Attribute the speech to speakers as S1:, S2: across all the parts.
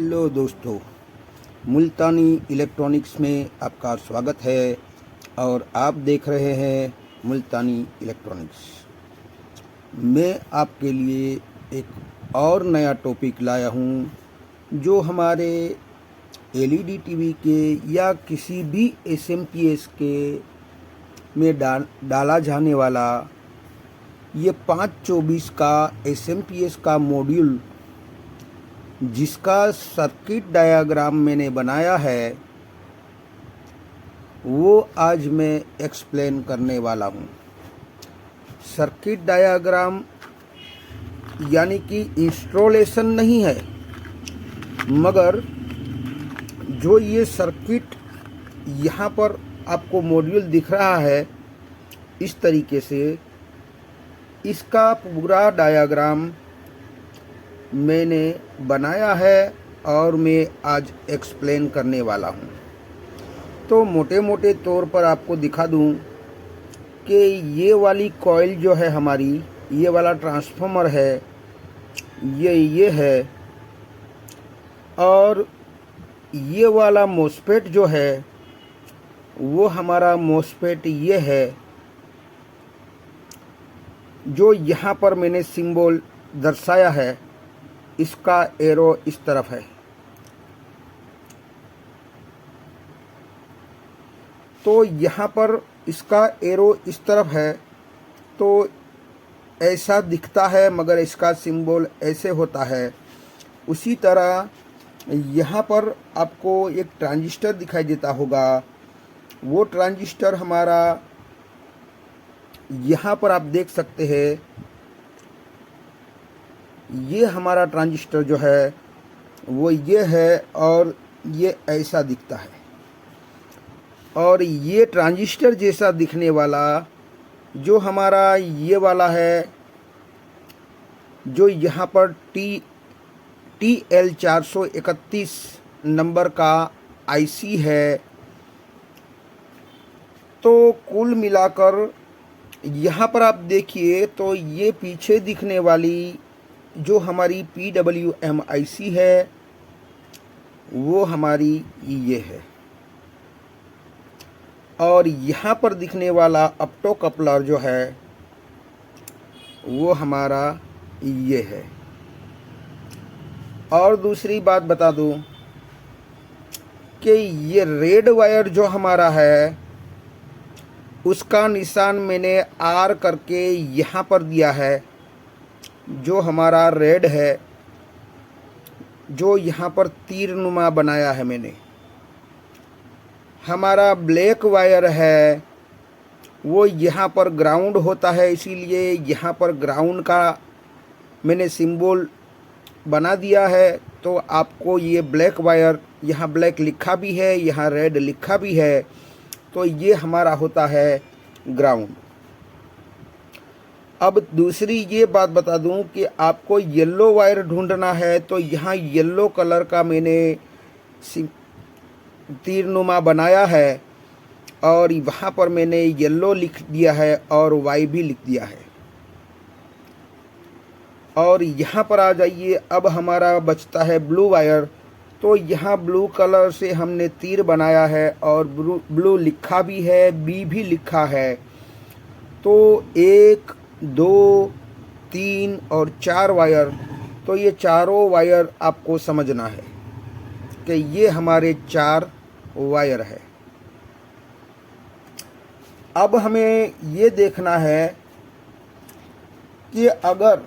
S1: Hello दोस्तों, मुल्तानी electronics में आपका स्वागत है और आप देख रहे हैं मुल्तानी इलेक्ट्रॉनिक्स। मैं आपके लिए एक और नया टॉपिक लाया हूं जो हमारे एलईडी टीवी के या किसी भी एसएमपीएस के में डाला जाने वाला ये 524 का एसएमपीएस का मॉड्यूल जिसका सर्किट डायग्राम मैंने बनाया है वो आज मैं एक्सप्लेन करने वाला हूँ। सर्किट डायग्राम यानी कि इंस्टॉलेशन नहीं है, मगर जो ये सर्किट यहाँ पर आपको मॉड्यूल दिख रहा है इस तरीके से, इसका पूरा डायग्राम मैंने बनाया है और मैं आज एक्सप्लेन करने वाला हूँ। तो मोटे मोटे तौर पर आपको दिखा दूँ कि ये वाली कॉइल जो है हमारी, ये वाला ट्रांसफार्मर है, ये है, और ये वाला मोस्फेट जो है वो हमारा मोस्फेट ये है, जो यहाँ पर मैंने सिंबल दर्शाया है। इसका एरो इस तरफ है। तो यहाँ पर इसका एरो इस तरफ है तो ऐसा दिखता है, मगर इसका सिंबल ऐसे होता है। उसी तरह यहाँ पर आपको एक ट्रांजिस्टर दिखाई देता होगा। वो ट्रांजिस्टर हमारा यहाँ पर आप देख सकते हैं। ये हमारा ट्रांजिस्टर जो है वो ये है और ये ऐसा दिखता है। और ये ट्रांजिस्टर जैसा दिखने वाला जो हमारा ये वाला है, जो यहाँ पर TL431 नंबर का आईसी है। तो कुल मिलाकर यहाँ पर आप देखिए तो ये पीछे दिखने वाली जो हमारी PWM IC है वो हमारी ये है, और यहाँ पर दिखने वाला ऑप्टो कपलर जो है वो हमारा ये है। और दूसरी बात बता दूं कि ये रेड वायर जो हमारा है उसका निशान मैंने R करके यहाँ पर दिया है। जो हमारा रेड है, जो यहाँ पर तीर नुमा बनाया है मैंने। हमारा ब्लैक वायर है वो यहाँ पर ग्राउंड होता है, इसीलिए यहाँ पर ग्राउंड का मैंने सिंबल बना दिया है। तो आपको ये ब्लैक वायर, यहाँ ब्लैक लिखा भी है, यहाँ रेड लिखा भी है, तो ये हमारा होता है ग्राउंड। अब दूसरी ये बात बता दूं कि आपको येलो वायर ढूंढना है तो यहाँ येलो कलर का मैंने तीरनुमा बनाया है और वहाँ पर मैंने येलो लिख दिया है और वाई भी लिख दिया है। और यहाँ पर आ जाइए, अब हमारा बचता है ब्लू वायर। तो यहाँ ब्लू कलर से हमने तीर बनाया है और ब्लू लिखा भी है, बी भी लिखा है। तो 1, 2, 3 और 4 वायर, तो ये चारों वायर आपको समझना है कि ये हमारे 4 वायर है। अब हमें ये देखना है कि अगर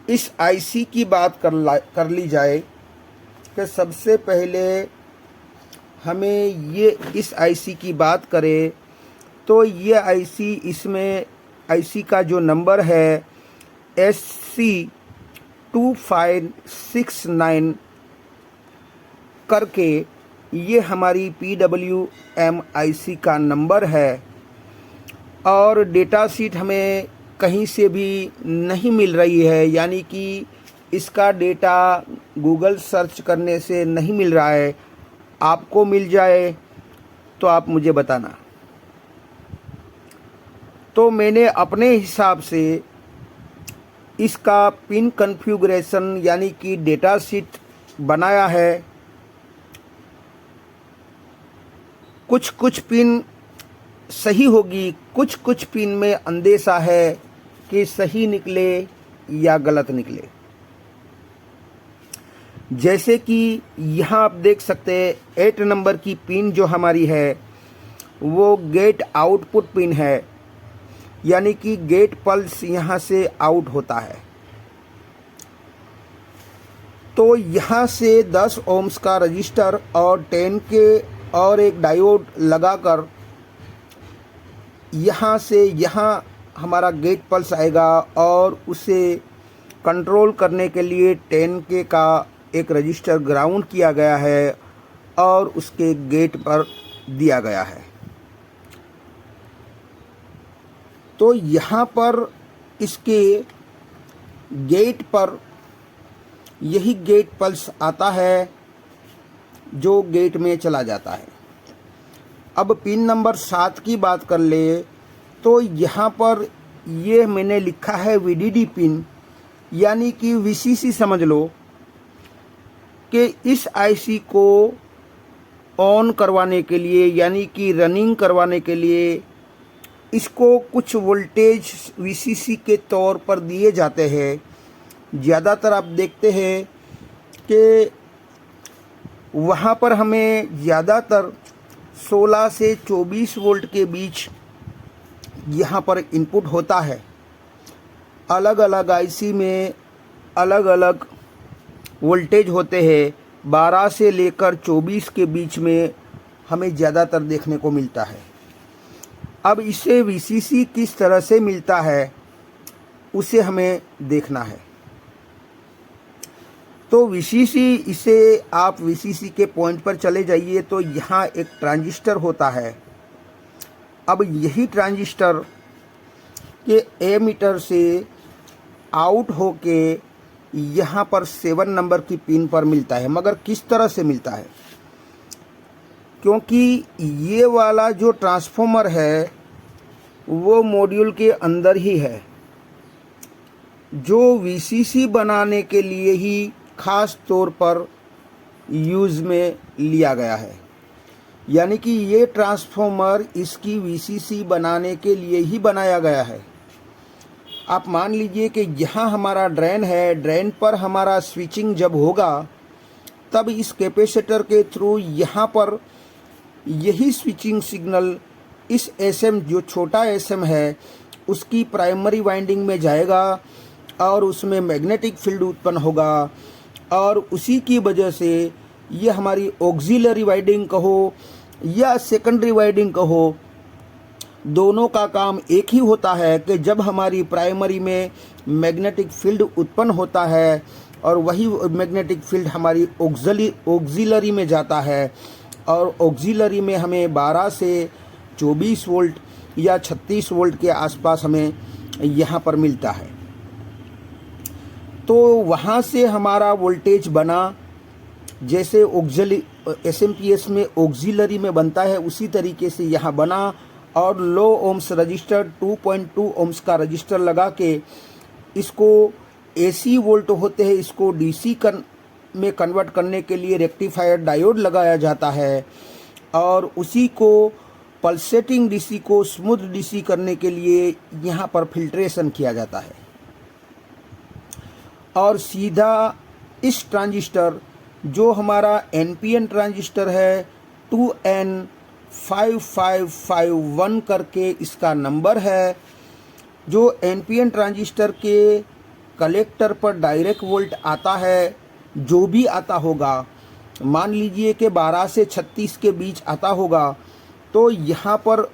S1: इस आईसी की बात कर ली जाए कि सबसे पहले हमें ये इस आईसी की बात करें तो ये आईसी, इसमें आईसी का जो नंबर है SC2569 करके, ये हमारी PWM IC का नंबर है। और डेटा शीट हमें कहीं से भी नहीं मिल रही है, यानी कि इसका डेटा गूगल सर्च करने से नहीं मिल रहा है। आपको मिल जाए तो आप मुझे बताना। तो मैंने अपने हिसाब से इसका पिन कॉन्फ़िगरेशन यानी कि डेटा शीट बनाया है। कुछ कुछ पिन सही होगी, कुछ कुछ पिन में अंदेशा है कि सही निकले या गलत निकले। जैसे कि यहाँ आप देख सकते हैं 8 नंबर की पिन जो हमारी है वो गेट आउटपुट पिन है, यानी कि गेट पल्स यहाँ से आउट होता है। तो यहाँ से 10 ओम्स का रजिस्टर और 10 के और एक डायोड लगाकर यहाँ से यहाँ हमारा गेट पल्स आएगा और उसे कंट्रोल करने के लिए 10K का एक रजिस्टर ग्राउंड किया गया है और उसके गेट पर दिया गया है। तो यहाँ पर इसके गेट पर यही गेट पल्स आता है जो गेट में चला जाता है। अब पिन नंबर 7 की बात कर ले तो यहाँ पर ये मैंने लिखा है VDD पिन, यानी कि VCC समझ लो कि इस IC को ऑन करवाने के लिए यानी कि रनिंग करवाने के लिए इसको कुछ वोल्टेज VCC के तौर पर दिए जाते हैं। ज़्यादातर आप देखते हैं कि वहाँ पर हमें ज़्यादातर 16 से 24 वोल्ट के बीच यहाँ पर इनपुट होता है। अलग अलग IC में अलग अलग वोल्टेज होते हैं। 12 से लेकर 24 के बीच में हमें ज़्यादातर देखने को मिलता है। अब इसे VCC किस तरह से मिलता है उसे हमें देखना है। तो VCC, इसे आप VCC के पॉइंट पर चले जाइए तो यहाँ एक ट्रांजिस्टर होता है। अब यही ट्रांजिस्टर के एमीटर से आउट होके यहाँ पर 7 नंबर की पिन पर मिलता है। मगर किस तरह से मिलता है, क्योंकि ये वाला जो ट्रांसफॉर्मर है वो मॉड्यूल के अंदर ही है, जो VCC बनाने के लिए ही ख़ास तौर पर यूज़ में लिया गया है। यानी कि ये ट्रांसफॉर्मर इसकी VCC बनाने के लिए ही बनाया गया है। आप मान लीजिए कि यहाँ हमारा ड्रेन है, ड्रेन पर हमारा स्विचिंग जब होगा तब इस कैपेसिटर के थ्रू यहाँ पर यही स्विचिंग सिग्नल इस SM, जो छोटा SM है, उसकी प्राइमरी वाइंडिंग में जाएगा और उसमें मैग्नेटिक फील्ड उत्पन्न होगा और उसी की वजह से ये हमारी ऑक्सिलरी वाइंडिंग कहो या सेकेंडरी वाइंडिंग कहो, दोनों का काम एक ही होता है कि जब हमारी प्राइमरी में मैग्नेटिक फील्ड उत्पन्न होता है और वही मैग्नेटिक फील्ड हमारी ऑक्सिलरी में जाता है और ऑक्सिलरी में हमें 12 से 24 वोल्ट या 36 वोल्ट के आसपास हमें यहाँ पर मिलता है। तो वहाँ से हमारा वोल्टेज बना, जैसे SMPS में ऑक्सिलरी में बनता है उसी तरीके से यहाँ बना और लो ओम्स रजिस्टर 2.2 ओम्स का रजिस्टर लगा के इसको AC वोल्ट होते हैं इसको DC में कन्वर्ट करने के लिए रेक्टिफायर डायोड लगाया जाता है और उसी को पल्सेटिंग DC को स्मूथ DC करने के लिए यहाँ पर फिल्ट्रेशन किया जाता है और सीधा इस ट्रांजिस्टर जो हमारा NPN ट्रांजिस्टर है 2N5551 करके इसका नंबर है, जो NPN ट्रांजिस्टर के कलेक्टर पर डायरेक्ट वोल्ट आता है, जो भी आता होगा, मान लीजिए कि 12 से 36 के बीच आता होगा, तो यहाँ पर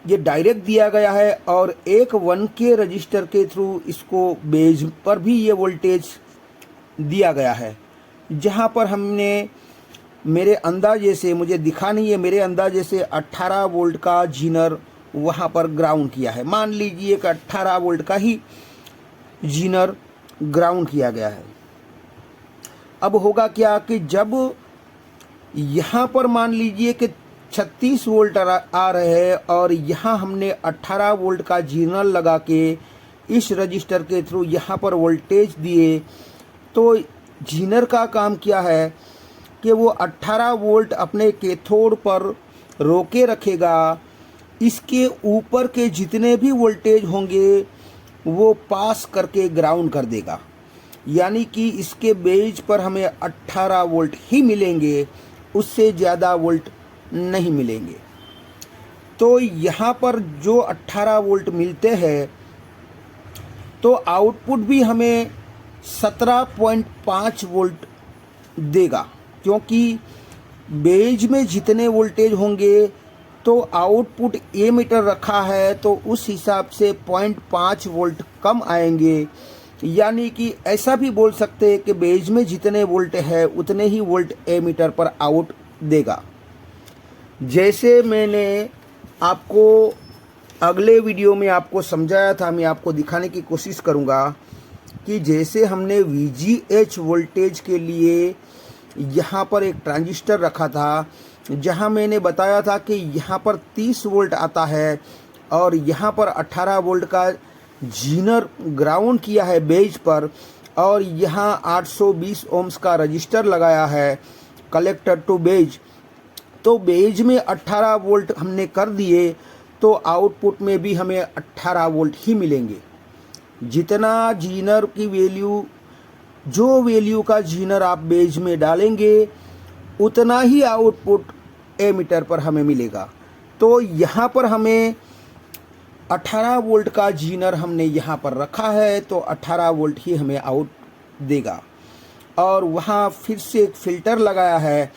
S1: ये डायरेक्ट दिया गया है और एक 1K रजिस्टर के थ्रू इसको बेस पर भी ये वोल्टेज दिया गया है। जहाँ पर हमने मेरे अंदाजे से, मुझे दिखा नहीं है, मेरे अंदाजे से 18 वोल्ट का जीनर वहाँ पर ग्राउंड किया है। मान लीजिए कि 18 वोल्ट का ही जीनर ग्राउंड किया गया है। अब होगा क्या कि जब यहाँ पर मान लीजिए कि 36 वोल्ट आ रहे हैं और यहाँ हमने 18 वोल्ट का जीनर लगा के इस रजिस्टर के थ्रू यहाँ पर वोल्टेज दिए तो जीनर का काम क्या है कि वो 18 वोल्ट अपने कैथोड पर रोके रखेगा। इसके ऊपर के जितने भी वोल्टेज होंगे वो पास करके ग्राउंड कर देगा, यानी कि इसके बेस पर हमें 18 वोल्ट ही मिलेंगे, उससे ज़्यादा वोल्ट नहीं मिलेंगे। तो यहाँ पर जो 18 वोल्ट मिलते हैं तो आउटपुट भी हमें 17.5 वोल्ट देगा, क्योंकि बेज में जितने वोल्टेज होंगे तो आउटपुट एमीटर रखा है तो उस हिसाब से 0.5 वोल्ट कम आएंगे। यानी कि ऐसा भी बोल सकते हैं कि बेज में जितने वोल्ट है उतने ही वोल्ट एमीटर पर आउट देगा। जैसे मैंने आपको अगले वीडियो में आपको समझाया था, मैं आपको दिखाने की कोशिश करूंगा कि जैसे हमने VGH वोल्टेज के लिए यहाँ पर एक ट्रांजिस्टर रखा था, जहाँ मैंने बताया था कि यहाँ पर 30 वोल्ट आता है और यहाँ पर 18 वोल्ट का जीनर ग्राउंड किया है बेज पर, और यहाँ 820 ओम्स का रजिस्टर लगाया है कलेक्टर टू बेज। तो बेज में 18 वोल्ट हमने कर दिए तो आउटपुट में भी हमें 18 वोल्ट ही मिलेंगे। जितना जीनर की वैल्यू, जो वैल्यू का जीनर आप बेज में डालेंगे उतना ही आउटपुट एमीटर पर हमें मिलेगा। तो यहाँ पर हमें 18 वोल्ट का जीनर हमने यहाँ पर रखा है तो 18 वोल्ट ही हमें आउट देगा। और वहाँ फिर से एक फ़िल्टर लगाया है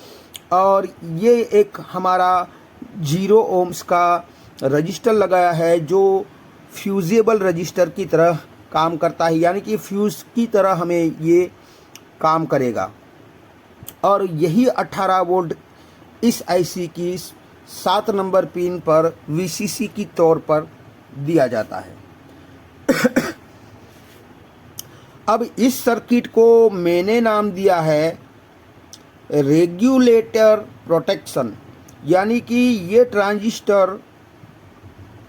S1: और ये एक हमारा 0 ओम्स का रजिस्टर लगाया है जो फ्यूजेबल रजिस्टर की तरह काम करता है, यानी कि फ्यूज़ की तरह हमें ये काम करेगा। और यही 18 वोल्ट इस आईसी की 7 नंबर पिन पर VCC की तौर पर दिया जाता है। अब इस सर्किट को मैंने नाम दिया है रेगुलेटर प्रोटेक्शन, यानी कि ये ट्रांजिस्टर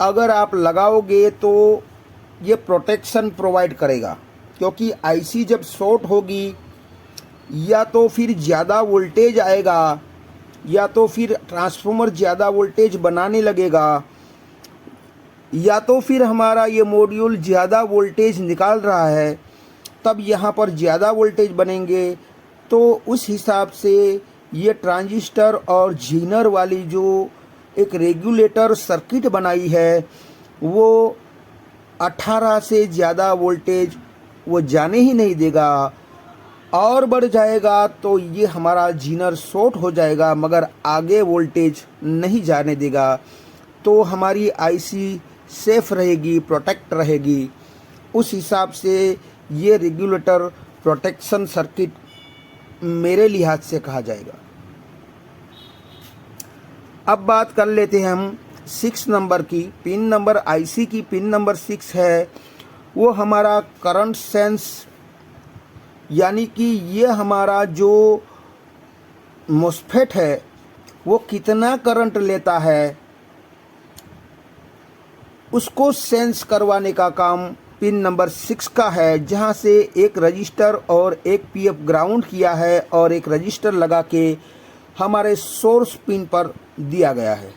S1: अगर आप लगाओगे तो ये प्रोटेक्शन प्रोवाइड करेगा, क्योंकि आईसी जब शॉर्ट होगी या तो फिर ज़्यादा वोल्टेज आएगा या तो फिर ट्रांसफार्मर ज़्यादा वोल्टेज बनाने लगेगा या तो फिर हमारा ये मॉड्यूल ज़्यादा वोल्टेज निकाल रहा है, तब यहाँ पर ज़्यादा वोल्टेज बनेंगे। तो उस हिसाब से ये ट्रांजिस्टर और जीनर वाली जो एक रेगुलेटर सर्किट बनाई है वो 18 से ज़्यादा वोल्टेज वो जाने ही नहीं देगा, और बढ़ जाएगा तो ये हमारा जीनर शॉर्ट हो जाएगा मगर आगे वोल्टेज नहीं जाने देगा। तो हमारी आईसी सेफ रहेगी, प्रोटेक्ट रहेगी। उस हिसाब से ये रेगुलेटर प्रोटेक्शन सर्किट मेरे लिहाज से कहा जाएगा। अब बात कर लेते हैं हम 6 नंबर की। पिन नंबर आईसी की पिन नंबर 6 है, वो हमारा करंट सेंस, यानी कि ये हमारा जो मोस्फेट है वो कितना करंट लेता है उसको सेंस करवाने का काम पिन नंबर 6 का है, जहां से एक रजिस्टर और एक पीएफ ग्राउंड किया है और एक रजिस्टर लगा के हमारे सोर्स पिन पर दिया गया है।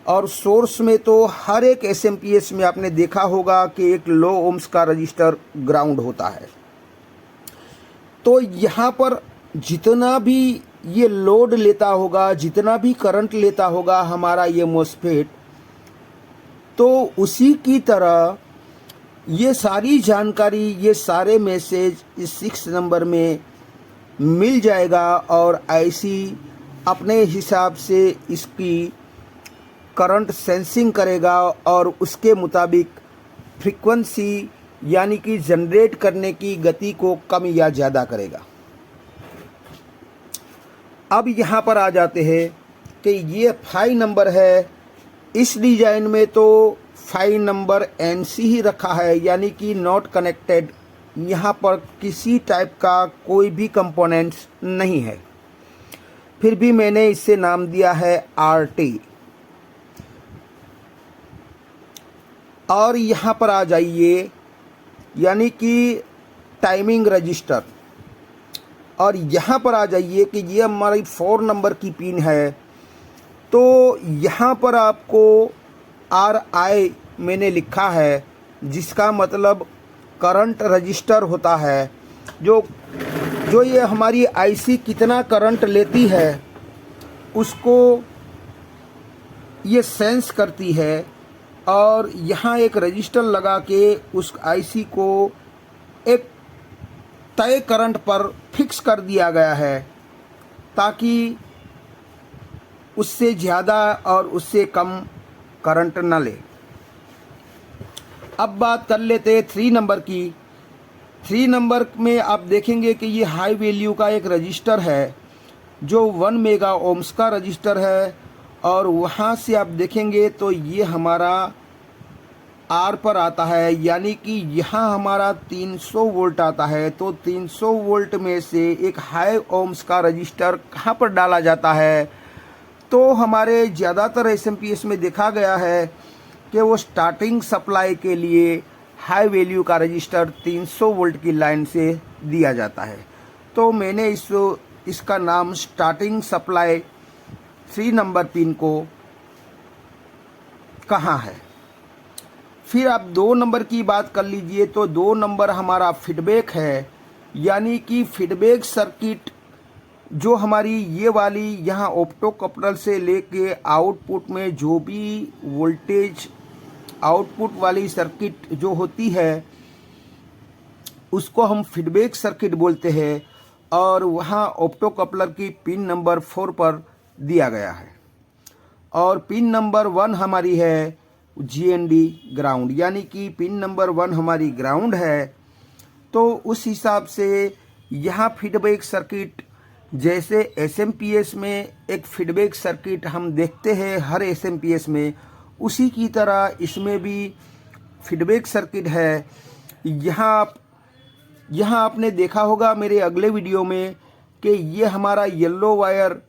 S1: और सोर्स में तो हर एक एसएमपीएस में आपने देखा होगा कि एक लो ओम्स का रजिस्टर ग्राउंड होता है। तो यहाँ पर जितना भी ये लोड लेता होगा, जितना भी करंट लेता होगा हमारा ये मोस्फेट, तो उसी की तरह ये सारी जानकारी, ये सारे मैसेज इस 6 नंबर में मिल जाएगा और आईसी अपने हिसाब से इसकी करंट सेंसिंग करेगा और उसके मुताबिक फ्रीक्वेंसी यानी कि जनरेट करने की गति को कम या ज़्यादा करेगा। अब यहाँ पर आ जाते हैं कि ये 5 नंबर है। इस डिज़ाइन में तो 5 नंबर NC ही रखा है, यानी कि नॉट कनेक्टेड। यहाँ पर किसी टाइप का कोई भी कंपोनेंट्स नहीं है, फिर भी मैंने इससे नाम दिया है RT। और यहाँ पर आ जाइए यानी कि टाइमिंग रजिस्टर। और यहाँ पर आ जाइए कि ये हमारी 4 नंबर की पिन है। तो यहाँ पर आपको RI मैंने लिखा है, जिसका मतलब करंट रजिस्टर होता है। जो जो ये हमारी IC कितना करंट लेती है उसको ये सेंस करती है, और यहाँ एक रजिस्टर लगा के उस IC को एक तय करंट पर फिक्स कर दिया गया है, ताकि उससे ज़्यादा और उससे कम करंट न ले। अब बात कर लेते हैं 3 नंबर की। 3 नंबर में आप देखेंगे कि ये हाई वैल्यू का एक रजिस्टर है, जो 1 मेगा ओम्स का रजिस्टर है। और वहाँ से आप देखेंगे तो ये हमारा R पर आता है, यानी कि यहाँ हमारा 300 वोल्ट आता है। तो 300 वोल्ट में से एक हाई ओम्स का रजिस्टर कहाँ पर डाला जाता है? तो हमारे ज़्यादातर SMPS में देखा गया है कि वो स्टार्टिंग सप्लाई के लिए हाई वैल्यू का रजिस्टर 300 वोल्ट की लाइन से दिया जाता है। तो मैंने इसका नाम स्टार्टिंग सप्लाई 3 नंबर पिन को कहा है। फिर आप 2 नंबर की बात कर लीजिए। तो 2 नंबर हमारा फीडबैक है, यानी कि फीडबैक सर्किट जो हमारी ये वाली यहाँ ऑप्टोकपलर से लेके आउटपुट में जो भी वोल्टेज आउटपुट वाली सर्किट जो होती है उसको हम फीडबैक सर्किट बोलते हैं। और वहाँ ऑप्टोकपलर की पिन नंबर 4 पर दिया गया है। और पिन नंबर 1 हमारी है GND ग्राउंड, यानी कि पिन नंबर 1 हमारी ग्राउंड है। तो उस हिसाब से यहाँ फीडबैक सर्किट, जैसे SMPS में एक फीडबैक सर्किट हम देखते हैं हर SMPS में, उसी की तरह इसमें भी फीडबैक सर्किट है। यहाँ आपने देखा होगा मेरे अगले वीडियो में कि ये हमारा येलो वायर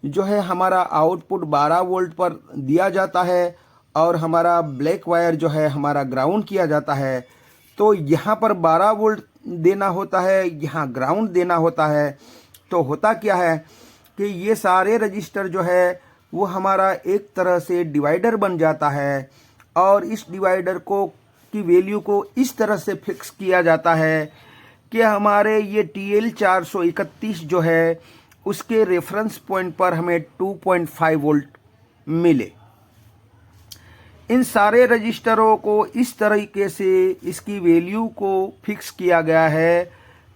S1: जो है हमारा आउटपुट 12 वोल्ट पर दिया जाता है, और हमारा ब्लैक वायर जो है हमारा ग्राउंड किया जाता है। तो यहाँ पर 12 वोल्ट देना होता है, यहाँ ग्राउंड देना होता है। तो होता क्या है कि ये सारे रजिस्टर जो है वो हमारा एक तरह से डिवाइडर बन जाता है, और इस डिवाइडर को की वैल्यू को इस तरह से फिक्स किया जाता है कि हमारे ये TL431 जो है उसके रेफरेंस पॉइंट पर हमें 2.5 वोल्ट मिले। इन सारे रजिस्टरों को इस तरीके से इसकी वैल्यू को फिक्स किया गया है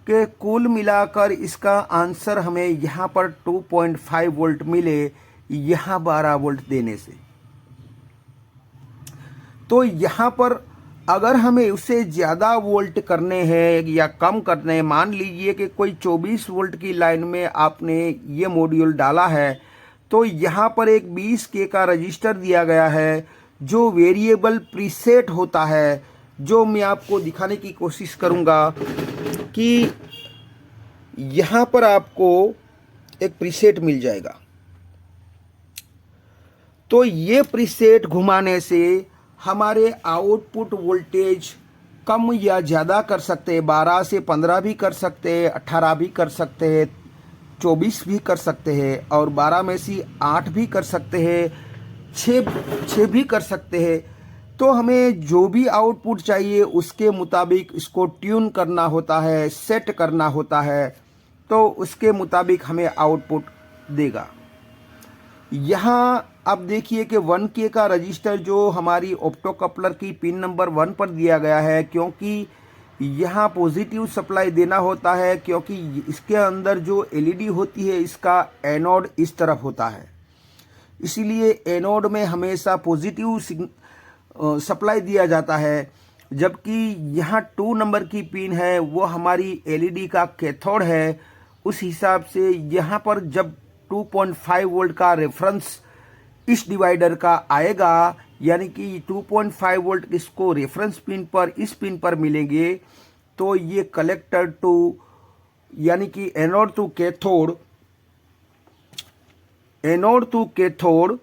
S1: कि कुल मिलाकर इसका आंसर हमें यहाँ पर 2.5 वोल्ट मिले, यहाँ 12 वोल्ट देने से। तो यहाँ पर अगर हमें उससे ज़्यादा वोल्ट करने हैं या कम करने हैं, मान लीजिए कि कोई 24 वोल्ट की लाइन में आपने ये मॉड्यूल डाला है, तो यहाँ पर एक 20K का रजिस्टर दिया गया है जो वेरिएबल प्रीसेट होता है, जो मैं आपको दिखाने की कोशिश करूँगा कि यहाँ पर आपको एक प्रीसेट मिल जाएगा। तो ये प्रीसेट घुमाने से हमारे आउटपुट वोल्टेज कम या ज़्यादा कर सकते हैं। 12 से 15 भी कर सकते हैं, 18 भी कर सकते हैं, 24 भी कर सकते हैं, और 12 में से 8 भी कर सकते हैं, 6 भी कर सकते हैं। तो हमें जो भी आउटपुट चाहिए उसके मुताबिक इसको ट्यून करना होता है, सेट करना होता है, तो उसके मुताबिक हमें आउटपुट देगा। यहाँ अब देखिए कि 1K का रजिस्टर जो हमारी ऑप्टोकपलर की पिन नंबर 1 पर दिया गया है, क्योंकि यहाँ पॉजिटिव सप्लाई देना होता है, क्योंकि इसके अंदर जो LED होती है इसका एनोड इस तरफ होता है, इसीलिए एनोड में हमेशा पॉजिटिव सप्लाई दिया जाता है। जबकि यहाँ 2 नंबर की पिन है वो हमारी LED का कैथोड है। उस हिसाब से यहाँ पर जब 2.5 वोल्ट का रेफरेंस इस डिवाइडर का आएगा, यानी कि 2.5 वोल्ट इसको रेफरेंस पिन पर इस पिन पर मिलेंगे, तो ये कलेक्टर टू यानी कि एनोड टू कैथोड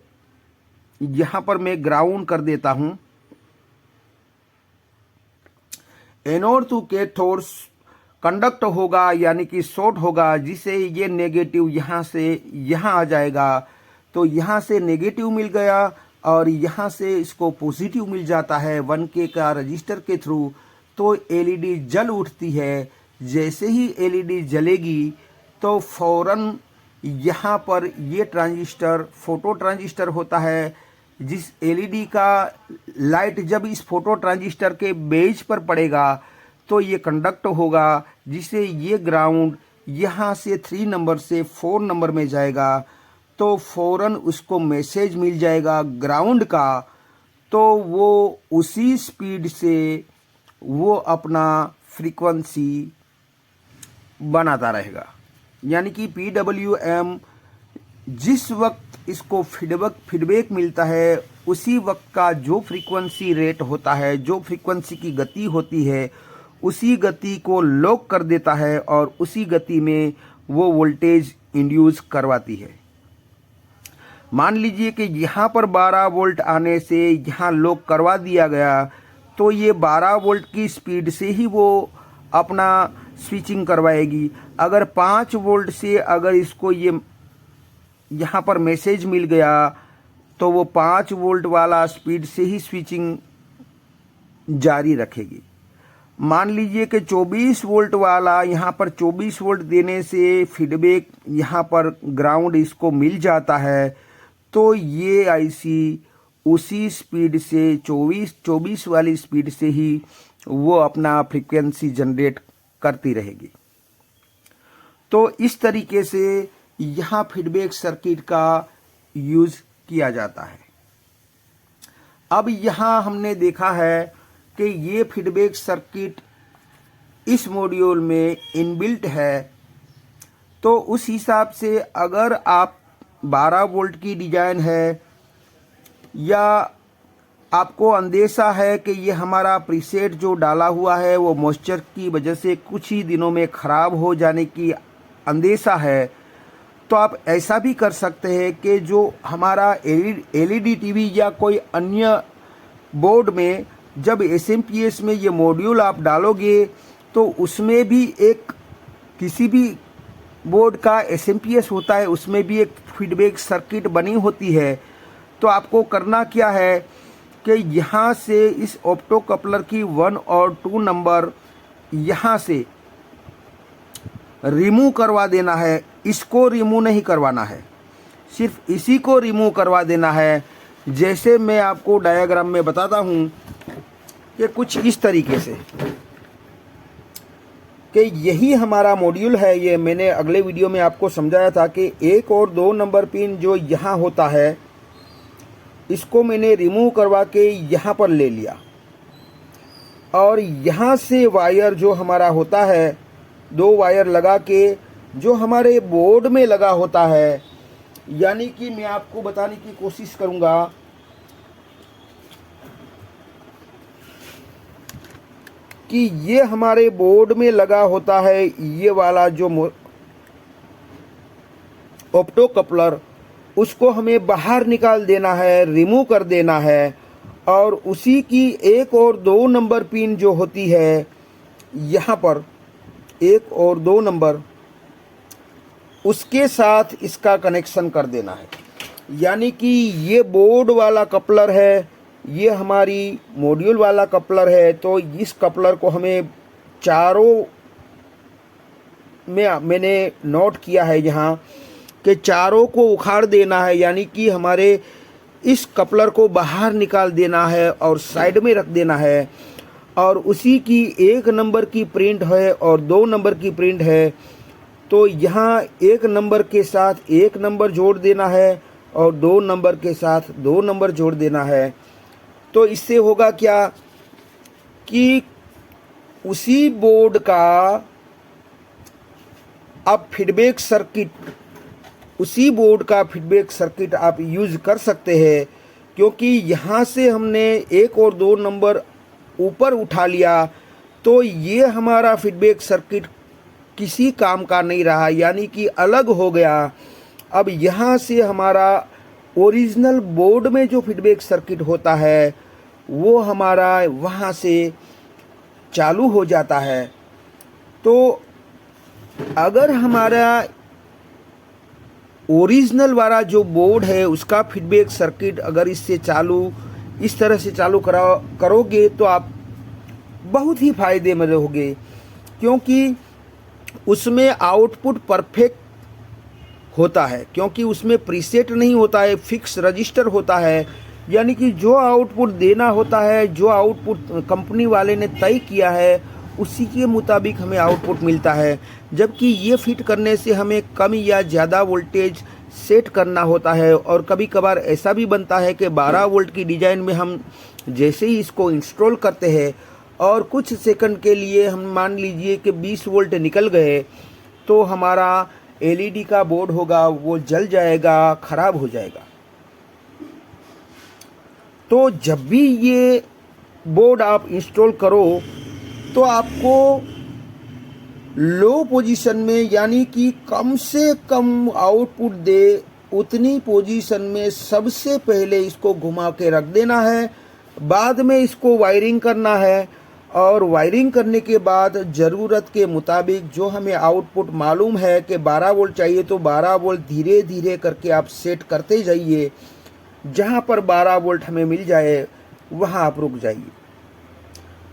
S1: यहाँ पर मैं ग्राउंड कर देता हूँ। एनोड टू कैथोड कंडक्ट होगा, यानी कि शॉर्ट होगा, जिसे ये नेगेटिव यहाँ से यहाँ आ जाएगा। तो यहाँ से नेगेटिव मिल गया और यहाँ से इसको पॉजिटिव मिल जाता है 1K का रजिस्टर के थ्रू। तो एलईडी जल उठती है। जैसे ही एलईडी जलेगी तो फौरन यहाँ पर ये ट्रांजिस्टर फोटो ट्रांजिस्टर होता है, जिस एलईडी का लाइट जब इस फोटो ट्रांजिस्टर के बेस पर पड़ेगा तो ये कंडक्ट होगा, जिसे ये ग्राउंड यहाँ से 3 नंबर से 4 नंबर में जाएगा। तो फौरन उसको मैसेज मिल जाएगा ग्राउंड का। तो वो उसी स्पीड से वो अपना फ्रीक्वेंसी बनाता रहेगा, यानी कि PWM जिस वक्त इसको फीडबैक मिलता है, उसी वक्त का जो फ्रीक्वेंसी रेट होता है, जो फ्रीक्वेंसी की गति होती है, उसी गति को लॉक कर देता है और उसी गति में वो वोल्टेज इंड्यूस करवाती है। मान लीजिए कि यहाँ पर 12 वोल्ट आने से यहाँ लॉक करवा दिया गया, तो ये 12 वोल्ट की स्पीड से ही वो अपना स्विचिंग करवाएगी। अगर 5 वोल्ट से अगर इसको ये यहाँ पर मैसेज मिल गया तो वो 5 वोल्ट वाला स्पीड से ही स्विचिंग जारी रखेगी। मान लीजिए कि 24 वोल्ट वाला यहाँ पर 24 वोल्ट देने से फीडबैक यहाँ पर ग्राउंड इसको मिल जाता है, तो ये आईसी उसी स्पीड से 24 वाली स्पीड से ही वो अपना फ्रीक्वेंसी जनरेट करती रहेगी। तो इस तरीके से यहाँ फीडबैक सर्किट का यूज किया जाता है। अब यहाँ हमने देखा है कि ये फीडबैक सर्किट इस मॉड्यूल में इनबिल्ट है। तो उस हिसाब से अगर आप 12 वोल्ट की डिजाइन है या आपको अंदेशा है कि ये हमारा प्रीसेट जो डाला हुआ है वो मॉइस्चर की वजह से कुछ ही दिनों में ख़राब हो जाने की अंदेशा है, तो आप ऐसा भी कर सकते हैं कि जो हमारा एलईडी टीवी या कोई अन्य बोर्ड में जब एसएमपीएस में ये मॉड्यूल आप डालोगे तो उसमें भी एक किसी भी बोर्ड का एसएमपीएस होता है, उसमें भी एक फीडबैक सर्किट बनी होती है। तो आपको करना क्या है कि यहाँ से इस ऑप्टो कपलर की 1 और 2 नंबर यहाँ से रिमूव करवा देना है। इसको रिमूव नहीं करवाना है, सिर्फ इसी को रिमूव करवा देना है। जैसे मैं आपको डायग्राम में बताता हूँ कि कुछ इस तरीके से कि यही हमारा मॉड्यूल है। ये मैंने अगले वीडियो में आपको समझाया था कि 1 और 2 नंबर पिन जो यहाँ होता है, इसको मैंने रिमूव करवा के यहाँ पर ले लिया और यहाँ से वायर जो हमारा होता है, 2 वायर लगा के जो हमारे बोर्ड में लगा होता है, यानी कि मैं आपको बताने की कोशिश करूँगा कि ये हमारे बोर्ड में लगा होता है, ये वाला जो ऑप्टो कपलर, उसको हमें बाहर निकाल देना है, रिमूव कर देना है। और उसी की 1 और 2 नंबर पिन जो होती है, यहाँ पर 1 और 2 नंबर, उसके साथ इसका कनेक्शन कर देना है। यानी कि ये बोर्ड वाला कपलर है, ये हमारी मॉड्यूल वाला कपलर है। तो इस कपलर को हमें चारों में मैंने नोट किया है यहाँ कि चारों को उखाड़ देना है, यानी कि हमारे इस कपलर को बाहर निकाल देना है और साइड में रख देना है। और उसी की 1 नंबर की प्रिंट है और 2 नंबर की प्रिंट है, तो यहाँ 1 नंबर के साथ 1 नंबर जोड़ देना है और 2 नंबर के साथ 2 नंबर जोड़ देना है। तो इससे होगा क्या कि उसी बोर्ड का आप फीडबैक सर्किट, उसी बोर्ड का फीडबैक सर्किट आप यूज़ कर सकते हैं, क्योंकि यहाँ से हमने 1 और 2 नंबर ऊपर उठा लिया तो ये हमारा फीडबैक सर्किट किसी काम का नहीं रहा, यानी कि अलग हो गया। अब यहाँ से हमारा ओरिजिनल बोर्ड में जो फीडबैक सर्किट होता है वो हमारा वहाँ से चालू हो जाता है। तो अगर हमारा ओरिजिनल वाला जो बोर्ड है उसका फीडबैक सर्किट अगर इससे चालू इस तरह से चालू करोगे तो आप बहुत ही फायदे में रहोगे, क्योंकि उसमें आउटपुट परफेक्ट होता है, क्योंकि उसमें प्रीसेट नहीं होता है, फिक्स रजिस्टर होता है। यानी कि जो आउटपुट देना होता है, जो आउटपुट कंपनी वाले ने तय किया है उसी के मुताबिक हमें आउटपुट मिलता है। जबकि ये फिट करने से हमें कम या ज़्यादा वोल्टेज सेट करना होता है, और कभी कभार ऐसा भी बनता है कि 12 वोल्ट की डिज़ाइन में हम जैसे ही इसको इंस्टॉल करते हैं और कुछ सेकंड के लिए हम मान लीजिए कि 20 वोल्ट निकल गए, तो हमारा एलईडी का बोर्ड होगा वो जल जाएगा, ख़राब हो जाएगा। तो जब भी ये बोर्ड आप इंस्टॉल करो तो आपको लो पोजीशन में, यानी कि कम से कम आउटपुट दे उतनी पोजीशन में सबसे पहले इसको घुमा के रख देना है। बाद में इसको वायरिंग करना है, और वायरिंग करने के बाद ज़रूरत के मुताबिक जो हमें आउटपुट मालूम है कि 12 वोल्ट चाहिए तो 12 वोल्ट धीरे धीरे करके आप सेट करते जाइए। जहाँ पर 12 वोल्ट हमें मिल जाए वहाँ आप रुक जाइए।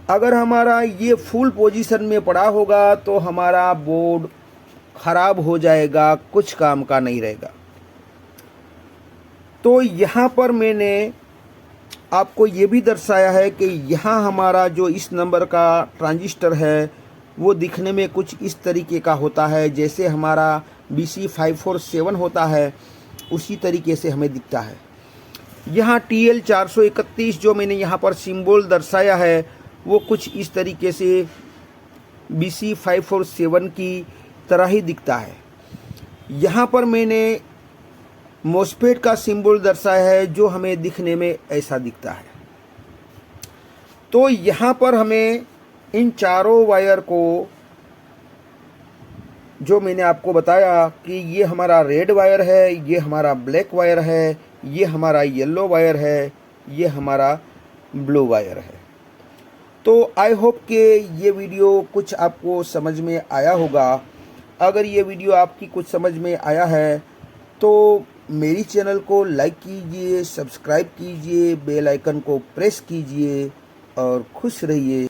S1: अगर हमारा ये फुल पोजीशन में पड़ा होगा तो हमारा बोर्ड ख़राब हो जाएगा, कुछ काम का नहीं रहेगा। तो यहाँ पर मैंने आपको ये भी दर्शाया है कि यहाँ हमारा जो इस नंबर का ट्रांजिस्टर है वो दिखने में कुछ इस तरीके का होता है, जैसे हमारा BC547 होता है उसी तरीके से हमें दिखता है। यहाँ TL 431 जो मैंने यहाँ पर सिंबल दर्शाया है वो कुछ इस तरीके से BC547 की तरह ही दिखता है। यहाँ पर मैंने मॉस्फेट का सिंबल दर्शाया है जो हमें दिखने में ऐसा दिखता है। तो यहाँ पर हमें इन चारों वायर को, जो मैंने आपको बताया कि ये हमारा रेड वायर है, ये हमारा ब्लैक वायर है, ये हमारा येलो वायर है, ये हमारा ब्लू वायर है। तो आई होप कि ये वीडियो कुछ आपको समझ में आया होगा। अगर ये वीडियो आपकी कुछ समझ में आया है तो मेरी चैनल को लाइक कीजिए, सब्सक्राइब कीजिए, बेल आइकन को प्रेस कीजिए और खुश रहिए।